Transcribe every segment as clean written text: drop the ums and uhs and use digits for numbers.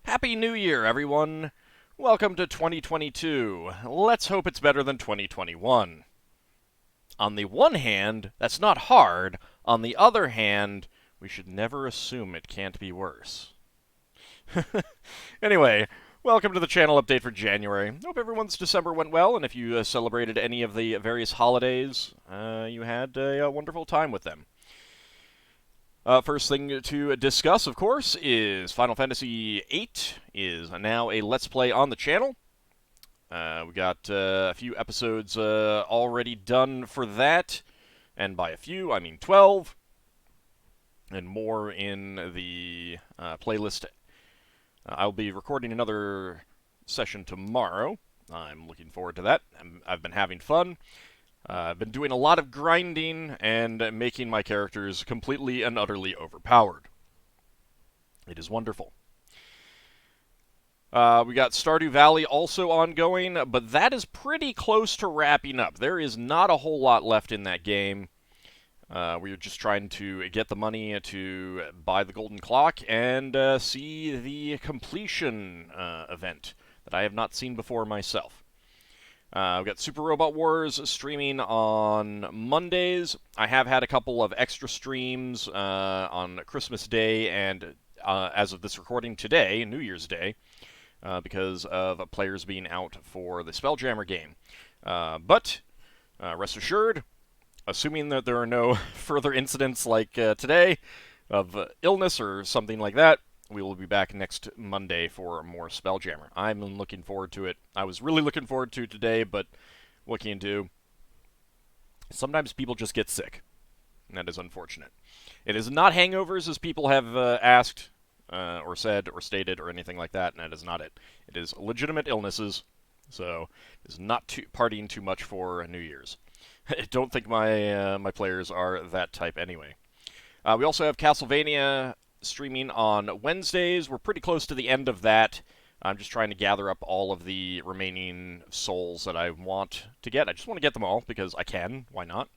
Happy New Year, everyone! Welcome to 2022. Let's hope it's better than 2021. On the one hand, that's not hard. On the other hand, we should never assume it can't be worse. Anyway, welcome to the channel update for January. Hope everyone's December went well, and if you celebrated any of the various holidays, you had a wonderful time with them. First thing to discuss, of course, is Final Fantasy VIII is now a Let's Play on the channel. We got a few episodes already done for that, and by a few, I mean 12, and more in the playlist. I'll be recording another session tomorrow. I'm looking forward to that. I've been having fun. I've been doing a lot of grinding and making my characters completely and utterly overpowered. It is wonderful. We got Stardew Valley also ongoing, but that is pretty close to wrapping up. There is not a whole lot left in that game. We're just trying to get the money to buy the golden clock and see the completion event that I have not seen before myself. We've got Super Robot Wars streaming on Mondays. I have had a couple of extra streams on Christmas Day and, as of this recording today, New Year's Day, because of players being out for the Spelljammer game. But rest assured, assuming that there are no further incidents like today of illness or something like that, we will be back next Monday for more Spelljammer. I'm looking forward to it. I was really looking forward to today, but what can you do? Sometimes people just get sick, and that is unfortunate. It is not hangovers, as people have asked, or said, or stated, or anything like that, and that is not it. It is legitimate illnesses, so it is not partying too much for New Year's. I don't think my players are that type anyway. We also have Castlevania streaming on Wednesdays. We're pretty close to the end of that. I'm just trying to gather up all of the remaining souls that I want to get. I just want to get them all because I can. Why not?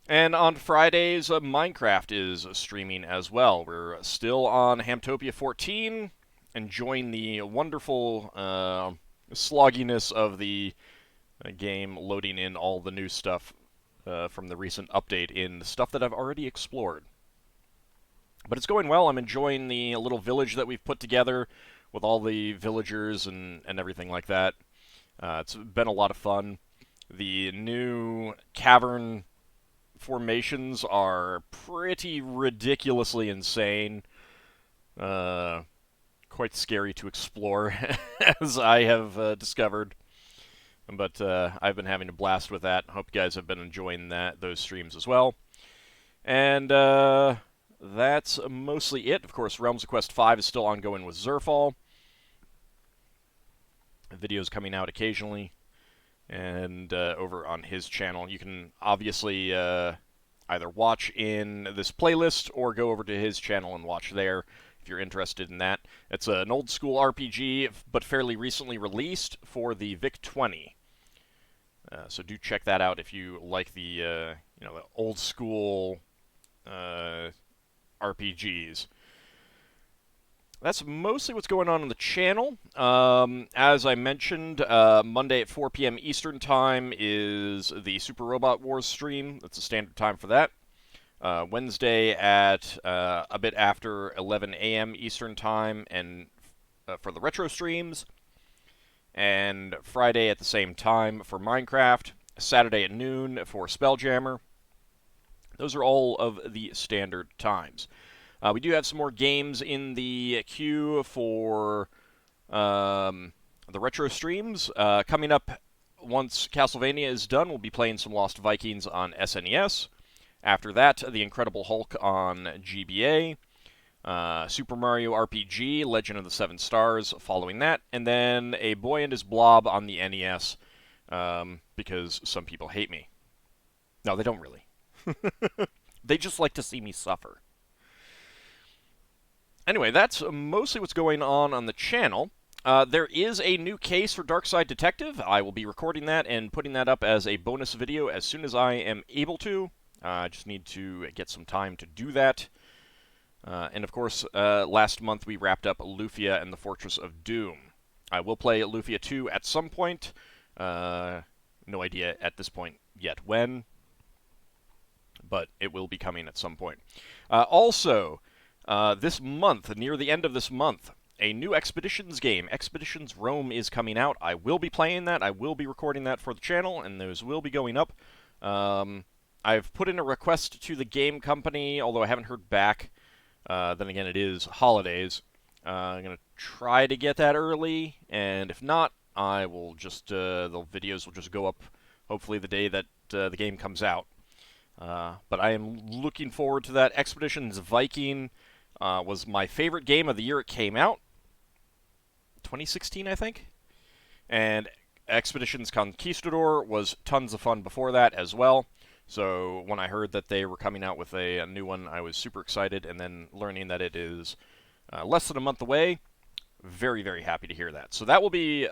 And on Fridays, Minecraft is streaming as well. We're still on Hamtopia 14, enjoying the wonderful slogginess of the game, loading in all the new stuff from the recent update in the stuff that I've already explored. But it's going well. I'm enjoying the little village that we've put together with all the villagers and everything like that. It's been a lot of fun. The new cavern formations are pretty ridiculously insane. Quite scary to explore, as I have discovered. But I've been having a blast with that. I hope you guys have been enjoying those streams as well. And that's mostly it. Of course, Realms of Quest 5 is still ongoing with Zerfall. Videos coming out occasionally. And over on his channel, you can obviously either watch in this playlist or go over to his channel and watch there if you're interested in that. It's an old school RPG, but fairly recently released for the VIC-20. So do check that out if you like the the old school RPGs. That's mostly what's going on the channel. As I mentioned, Monday at 4 p.m. Eastern Time is the Super Robot Wars stream. That's the standard time for that. Wednesday at a bit after 11 a.m. Eastern Time and for the retro streams. And Friday at the same time for Minecraft. Saturday at noon for Spelljammer. Those are all of the standard times. We do have some more games in the queue for the retro streams. Coming up, once Castlevania is done, we'll be playing some Lost Vikings on SNES. After that, The Incredible Hulk on GBA. Super Mario RPG, Legend of the Seven Stars, following that. And then A Boy and His Blob on the NES, because some people hate me. No, they don't really. They just like to see me suffer. Anyway, that's mostly what's going on the channel. There is a new case for Darkside Detective. I will be recording that and putting that up as a bonus video as soon as I am able to. I just need to get some time to do that. And of course, last month we wrapped up Lufia and the Fortress of Doom. I will play Lufia 2 at some point. No idea at this point yet when, but it will be coming at some point. Also, this month, near the end of this month, a new Expeditions game, Expeditions Rome, is coming out. I will be playing that. I will be recording that for the channel, and those will be going up. I've put in a request to the game company, although I haven't heard back. Then again, it is holidays. I'm going to try to get that early, and if not, I will just, the videos will just go up, hopefully the day that the game comes out. But I am looking forward to that. Expeditions Viking was my favorite game of the year it came out. 2016, I think. And Expeditions Conquistador was tons of fun before that as well. So when I heard that they were coming out with a new one, I was super excited. And then learning that it is less than a month away, very, very happy to hear that. So that will be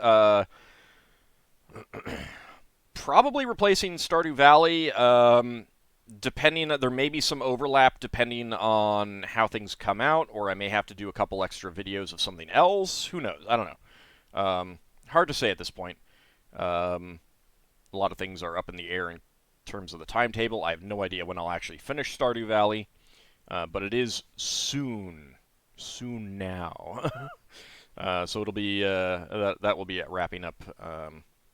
probably replacing Stardew Valley. Depending, there may be some overlap depending on how things come out, or I may have to do a couple extra videos of something else. Who knows? I don't know. Hard to say at this point. A lot of things are up in the air in terms of the timetable. I have no idea when I'll actually finish Stardew Valley, but it is soon. Soon now. So it'll be that will be wrapping up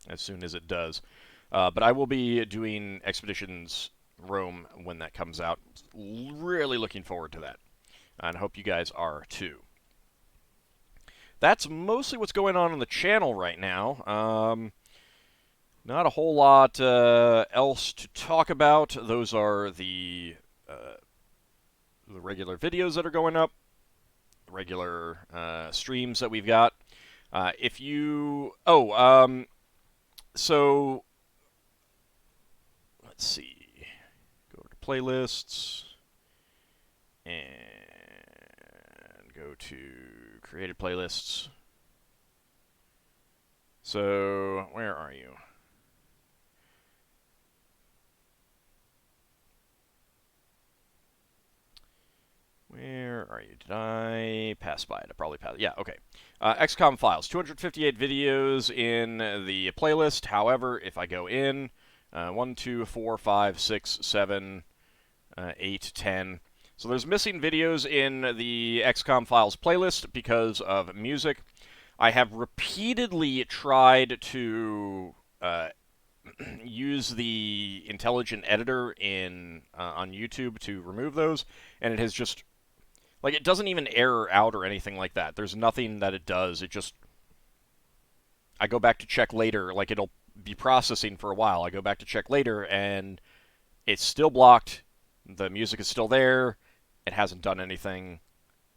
as soon as it does. But I will be doing Expeditions Rome when that comes out. Really looking forward to that, and hope you guys are too. That's mostly what's going on the channel right now. Not a whole lot else to talk about. Those are the regular videos that are going up, regular streams that we've got. If you... so... Let's see. Go over to playlists. And go to created playlists. So, where are you? Where are you? Did I pass by it? I probably passed. Yeah, okay. XCOM files. 258 videos in the playlist. However, if I go in, 1, 2, 4, 5, 6, 7, 8, 10. So there's missing videos in the XCOM files playlist because of music. I have repeatedly tried to use the intelligent editor in on YouTube to remove those, and it has just... Like, it doesn't even error out or anything like that. There's nothing that it does. It just... I go back to check later. Like, it'll be processing for a while. I go back to check later, and it's still blocked. The music is still there. It hasn't done anything.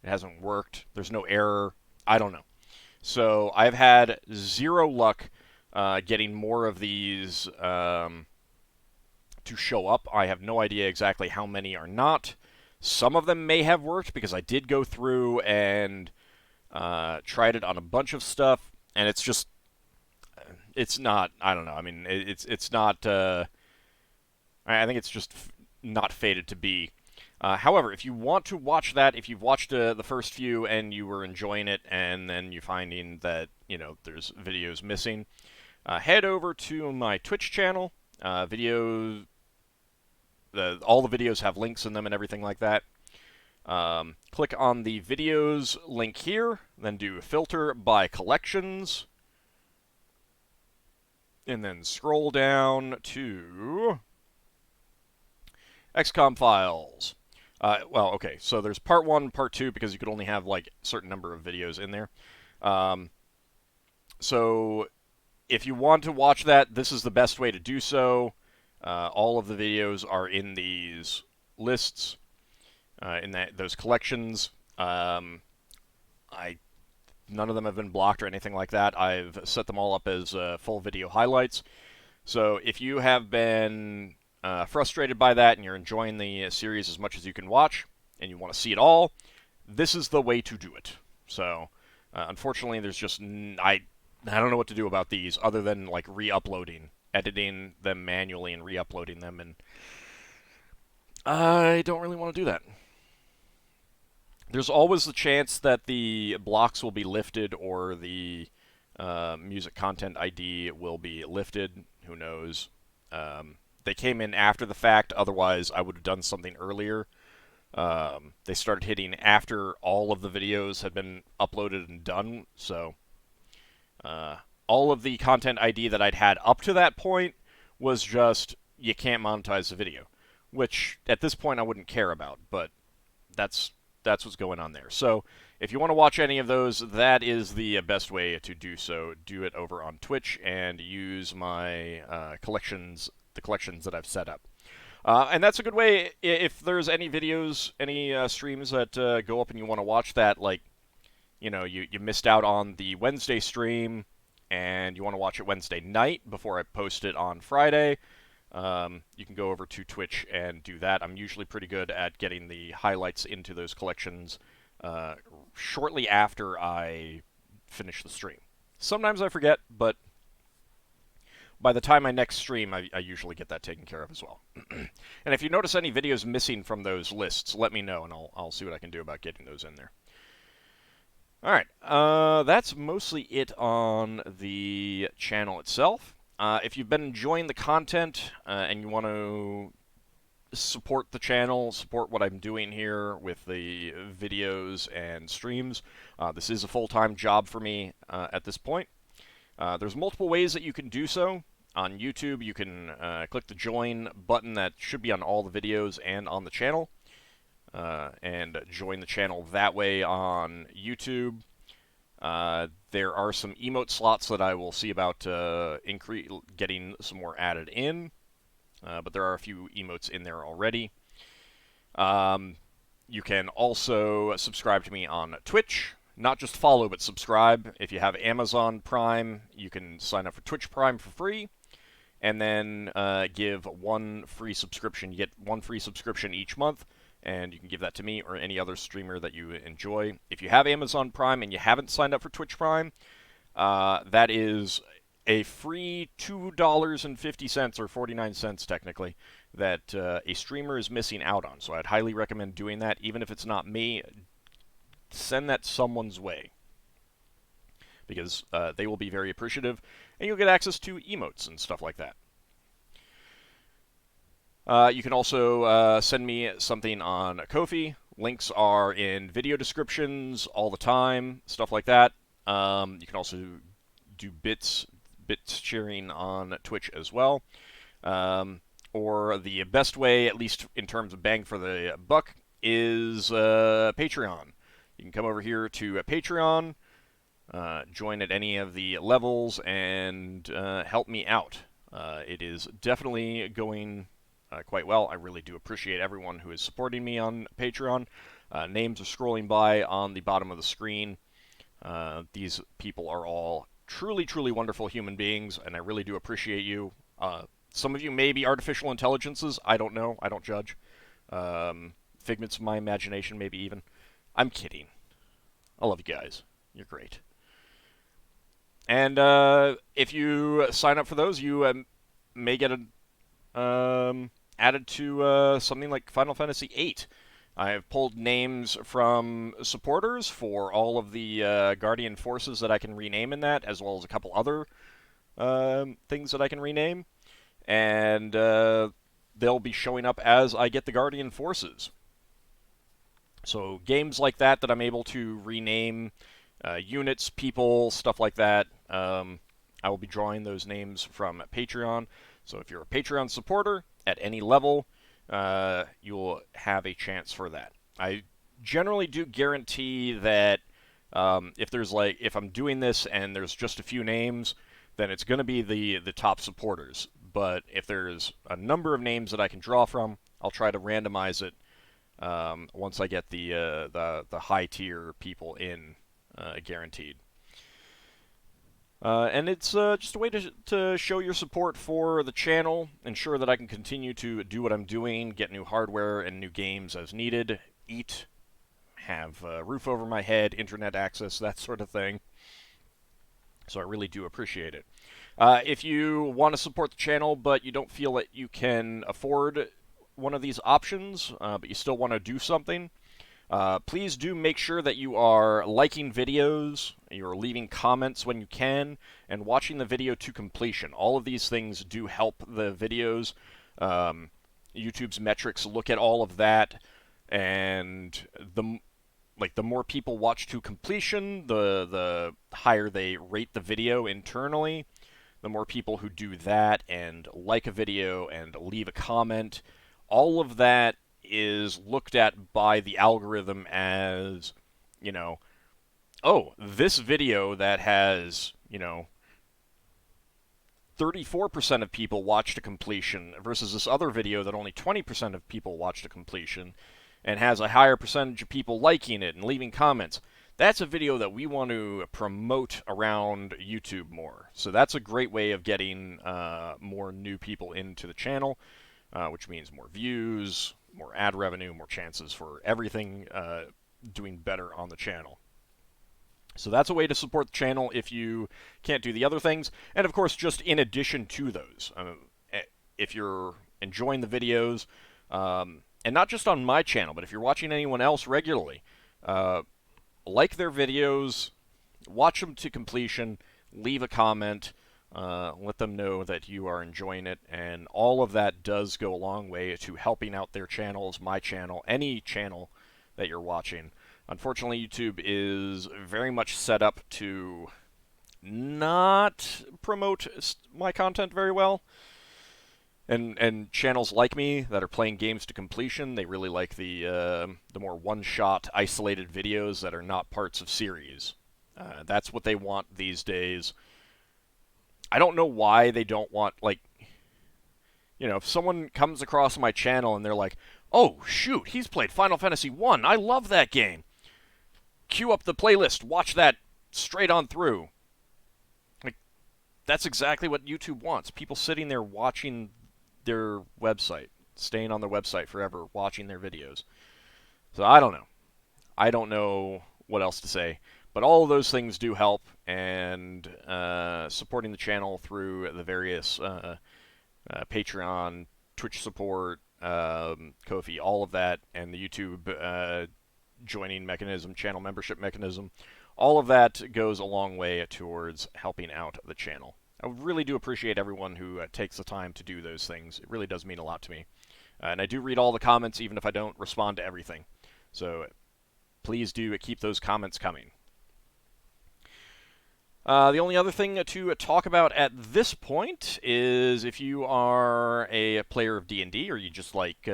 It hasn't worked. There's no error. I don't know. So I've had zero luck getting more of these to show up. I have no idea exactly how many are not. Some of them may have worked because I did go through and tried it on a bunch of stuff, and it's just... It's not... I don't know. I mean, it's not... I think it's just not fated to be. However, if you want to watch that, if you've watched the first few and you were enjoying it, and then you're finding that, you know, there's videos missing, head over to my Twitch channel. Videos... all the videos have links in them and everything like that. Click on the videos link here, then do filter by collections, and then scroll down to XCOM files. Well, okay, so there's part 1, part 2, because you could only have, like, a certain number of videos in there. So if you want to watch that, this is the best way to do so. All of the videos are in these lists, in those collections. None of them have been blocked or anything like that. I've set them all up as full video highlights. So if you have been frustrated by that and you're enjoying the series as much as you can watch, and you want to see it all, this is the way to do it. So unfortunately, there's just... I don't know what to do about these other than, like, re-uploading, editing them manually and re-uploading them, and I don't really want to do that. There's always the chance that the blocks will be lifted or the music content ID will be lifted. Who knows? They came in after the fact. Otherwise, I would have done something earlier. They started hitting after all of the videos had been uploaded and done. So all of the content ID that I'd had up to that point was just you can't monetize the video, which at this point I wouldn't care about. But that's what's going on there. So if you want to watch any of those, that is the best way to do so. Do it over on Twitch and use my collections, the collections that I've set up. And that's a good way if there's any videos, any streams that go up and you want to watch that, like, you missed out on the Wednesday stream and you want to watch it Wednesday night before I post it on Friday. You can go over to Twitch and do that. I'm usually pretty good at getting the highlights into those collections shortly after I finish the stream. Sometimes I forget, but by the time I next stream, I usually get that taken care of as well. And if you notice any videos missing from those lists, let me know, and I'll see what I can do about getting those in there. All right, that's mostly it on the channel itself. If you've been enjoying the content and you want to support the channel, support what I'm doing here with the videos and streams, this is a full-time job for me at this point. There's multiple ways that you can do so. On YouTube, you can click the join button that should be on all the videos and on the channel, and join the channel that way on YouTube. There are some emote slots that I will see about getting some more added in, but there are a few emotes in there already. You can also subscribe to me on Twitch. Not just follow, but subscribe. If you have Amazon Prime, you can sign up for Twitch Prime for free, and then give one free subscription. You get one free subscription each month, and you can give that to me or any other streamer that you enjoy. If you have Amazon Prime and you haven't signed up for Twitch Prime, that is a free $2.50 or 49 cents technically that a streamer is missing out on. So I'd highly recommend doing that, even if it's not me. Send that someone's way, because they will be very appreciative, and you'll get access to emotes and stuff like that. You can also send me something on Ko-fi. Links are in video descriptions all the time, stuff like that. You can also do bits sharing on Twitch as well. Or the best way, at least in terms of bang for the buck, is Patreon. You can come over here to Patreon, join at any of the levels, and help me out. It is definitely going quite well. I really do appreciate everyone who is supporting me on Patreon. Names are scrolling by on the bottom of the screen. These people are all truly, truly wonderful human beings, and I really do appreciate you. Some of you may be artificial intelligences. I don't know. I don't judge. Figments of my imagination, maybe even. I'm kidding. I love you guys. You're great. And if you sign up for those, you may get added to something like Final Fantasy VIII. I have pulled names from supporters for all of the Guardian forces that I can rename in that, as well as a couple other things that I can rename. And they'll be showing up as I get the Guardian forces. So games like that I'm able to rename units, people, stuff like that, I will be drawing those names from Patreon. So if you're a Patreon supporter at any level, you'll have a chance for that. I generally do guarantee that if I'm doing this and there's just a few names, then it's going to be the top supporters. But if there's a number of names that I can draw from, I'll try to randomize it once I get the high tier people in guaranteed. And it's just a way to show your support for the channel, ensure that I can continue to do what I'm doing, get new hardware and new games as needed, eat, have a roof over my head, internet access, that sort of thing. So I really do appreciate it. If you want to support the channel, but you don't feel that you can afford one of these options, but you still want to do something, Please do make sure that you are liking videos, you're leaving comments when you can, and watching the video to completion. All of these things do help the videos. YouTube's metrics look at all of that, and the more people watch to completion, the higher they rate the video internally. The more people who do that and like a video and leave a comment, all of that is looked at by the algorithm as, you know, oh, this video that has, 34% of people watch to completion versus this other video that only 20% of people watch to completion and has a higher percentage of people liking it and leaving comments. That's a video that we want to promote around YouTube more. So that's a great way of getting more new people into the channel, which means more views, more ad revenue, more chances for everything doing better on the channel. So that's a way to support the channel if you can't do the other things. And of course, just in addition to those, if you're enjoying the videos, and not just on my channel, but if you're watching anyone else regularly, like their videos, watch them to completion, leave a comment, let them know that you are enjoying it, and all of that does go a long way to helping out their channels, my channel, any channel that you're watching. Unfortunately, YouTube is very much set up to not promote my content very well. And channels like me that are playing games to completion, they really like the more one-shot, isolated videos that are not parts of series. That's what they want these days. I don't know why they don't want, like, if someone comes across my channel and they're like, oh, shoot, he's played Final Fantasy 1. I love that game. Cue up the playlist. Watch that straight on through. Like, that's exactly what YouTube wants. People sitting there watching their website, staying on their website forever, watching their videos. So I don't know. I don't know what else to say. But all of those things do help, and supporting the channel through the various Patreon, Twitch support, Ko-fi, all of that, and the YouTube joining mechanism, channel membership mechanism, all of that goes a long way towards helping out the channel. I really do appreciate everyone who takes the time to do those things. It really does mean a lot to me. And I do read all the comments, even if I don't respond to everything. So please do keep those comments coming. The only other thing to talk about at this point is if you are a player of D&D or you just like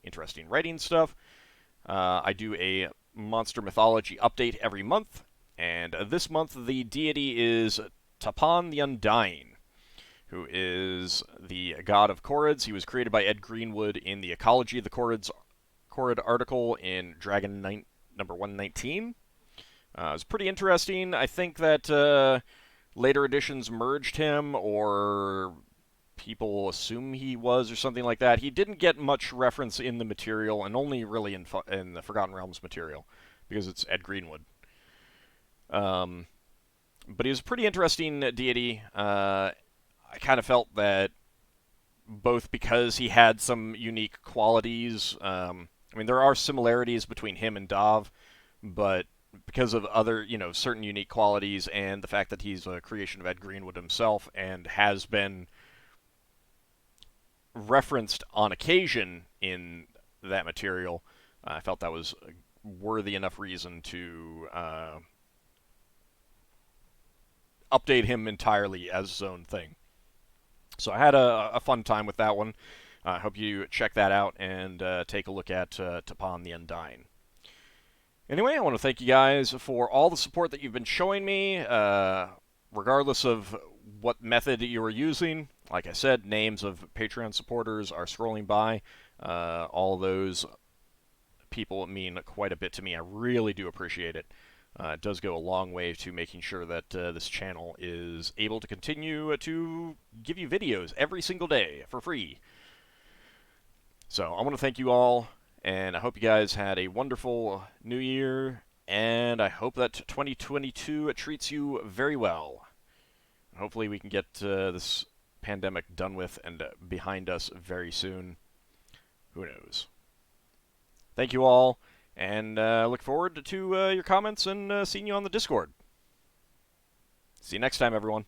interesting writing stuff, I do a Monster Mythology update every month, and this month the deity is Tapann the Undying, who is the god of korreds. He was created by Ed Greenwood in the Ecology of the Korred article in Dragon number 119. It's pretty interesting. I think that later editions merged him, or people assume he was, or something like that. He didn't get much reference in the material, and only really in the Forgotten Realms material, because it's Ed Greenwood. But he was a pretty interesting deity. I kind of felt that both because he had some unique qualities. I mean, there are similarities between him and Dav, but because of other, certain unique qualities and the fact that he's a creation of Ed Greenwood himself and has been referenced on occasion in that material, I felt that was a worthy enough reason to update him entirely as his own thing. So I had a fun time with that one. I hope you check that out and take a look at Tapann the Undying. Anyway, I want to thank you guys for all the support that you've been showing me, regardless of what method you are using. Like I said, names of Patreon supporters are scrolling by. All those people mean quite a bit to me. I really do appreciate it. It does go a long way to making sure that this channel is able to continue to give you videos every single day for free. So I want to thank you all, and I hope you guys had a wonderful New Year, and I hope that 2022 treats you very well. Hopefully we can get this pandemic done with and behind us very soon. Who knows? Thank you all, And look forward to your comments and seeing you on the Discord. See you next time, everyone.